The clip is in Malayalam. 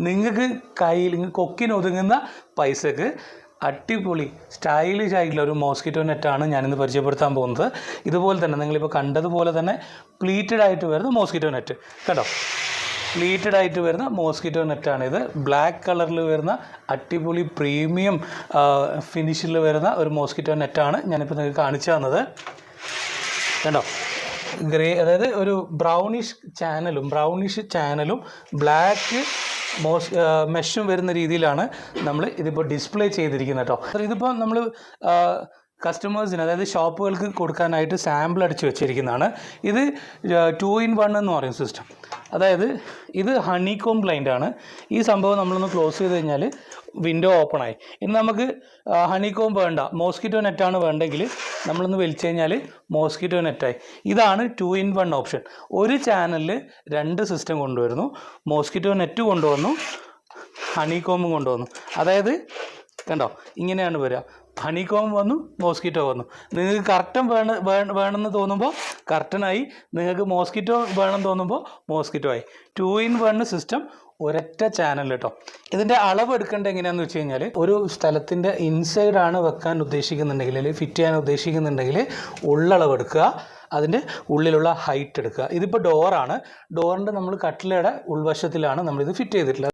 നിങ്ങൾക്ക് കയ്യിൽ കൊക്കിനൊതുങ്ങുന്ന പൈസക്ക് അടിപൊളി സ്റ്റൈലിഷ് ആയിട്ടുള്ള ഒരു മോസ്കിറ്റോ നെറ്റാണ് ഞാനിന്ന് പരിചയപ്പെടുത്താൻ പോകുന്നത്. ഇതുപോലെ തന്നെ നിങ്ങളിപ്പോൾ കണ്ടതുപോലെ തന്നെ പ്ലീറ്റഡ് ആയിട്ട് വരുന്ന മോസ്കിറ്റോ നെറ്റ് കണ്ടോ, പ്ലീറ്റഡ് ആയിട്ട് വരുന്ന മോസ്കിറ്റോ നെറ്റാണിത്. ബ്ലാക്ക് കളറിൽ വരുന്ന അടിപൊളി പ്രീമിയം ഫിനിഷിൽ വരുന്ന ഒരു മോസ്കിറ്റോ നെറ്റാണ് ഞാനിപ്പോൾ നിങ്ങൾക്ക് കാണിച്ചു തന്നത്. കണ്ടോ, ഗ്രേ, അതായത് ഒരു ബ്രൗണിഷ് ചാനലും ബ്ലാക്ക് മെഷും വരുന്ന രീതിയിലാണ് നമ്മൾ ഇതിപ്പോൾ ഡിസ്പ്ലേ ചെയ്തിരിക്കുന്നത് കേട്ടോ. ഇതിപ്പോൾ നമ്മൾ കസ്റ്റമേഴ്സിന്, അതായത് ഷോപ്പുകൾക്ക് കൊടുക്കാനായിട്ട് സാമ്പിൾ അടിച്ച് വെച്ചിരിക്കുന്നതാണ്. ഇത് 2-in-1 എന്ന് പറയും സിസ്റ്റം. അതായത് ഇത് ഹണികോം ബ്ലൈൻഡ് ആണ്. ഈ സംഭവം നമ്മളൊന്ന് ക്ലോസ് ചെയ്ത് കഴിഞ്ഞാൽ വിൻഡോ ഓപ്പൺ ആയി. ഇനി നമുക്ക് ഹണികോം വേണ്ട, മോസ്കിറ്റോ നെറ്റാണ് വേണ്ടെങ്കിൽ നമ്മളൊന്ന് വലിച്ചു കഴിഞ്ഞാൽ മോസ്കിറ്റോ നെറ്റായി. ഇതാണ് 2-in-1 ഓപ്ഷൻ. ഒരു ചാനലിൽ 2 സിസ്റ്റം കൊണ്ടുവരുന്നു. മോസ്കിറ്റോ നെറ്റ് കൊണ്ടുവന്നു, ഹണികോമും കൊണ്ടുവന്നു. അതായത് കണ്ടോ, ഇങ്ങനെയാണ് വരിക. ഹണികോം വന്നു, മോസ്കിറ്റോ വന്നു. നിങ്ങൾക്ക് കർട്ടൻ വേണമെന്ന് തോന്നുമ്പോൾ കർട്ടനായി, നിങ്ങൾക്ക് മോസ്കിറ്റോ വേണമെന്ന് തോന്നുമ്പോൾ മോസ്കിറ്റോ ആയി. 2-in-1 സിസ്റ്റം, ഒരൊറ്റ ചാനൽ കേട്ടോ. ഇതിൻ്റെ അളവ് എടുക്കേണ്ടത് എങ്ങനെയാണെന്ന് വെച്ച് കഴിഞ്ഞാൽ, ഒരു സ്ഥലത്തിൻ്റെ ഇൻസൈഡാണ് വെക്കാൻ ഉദ്ദേശിക്കുന്നുണ്ടെങ്കിൽ, അല്ലെങ്കിൽ ഫിറ്റ് ചെയ്യാൻ ഉദ്ദേശിക്കുന്നുണ്ടെങ്കിൽ ഉള്ളളവ് എടുക്കുക, അതിൻ്റെ ഉള്ളിലുള്ള ഹൈറ്റ് എടുക്കുക. ഇതിപ്പോൾ ഡോറാണ്. ഡോറിൻ്റെ നമ്മൾ കട്ടിലയുടെ ഉൾവശത്തിലാണ് നമ്മളിത് ഫിറ്റ് ചെയ്തിട്ടുള്ളത്.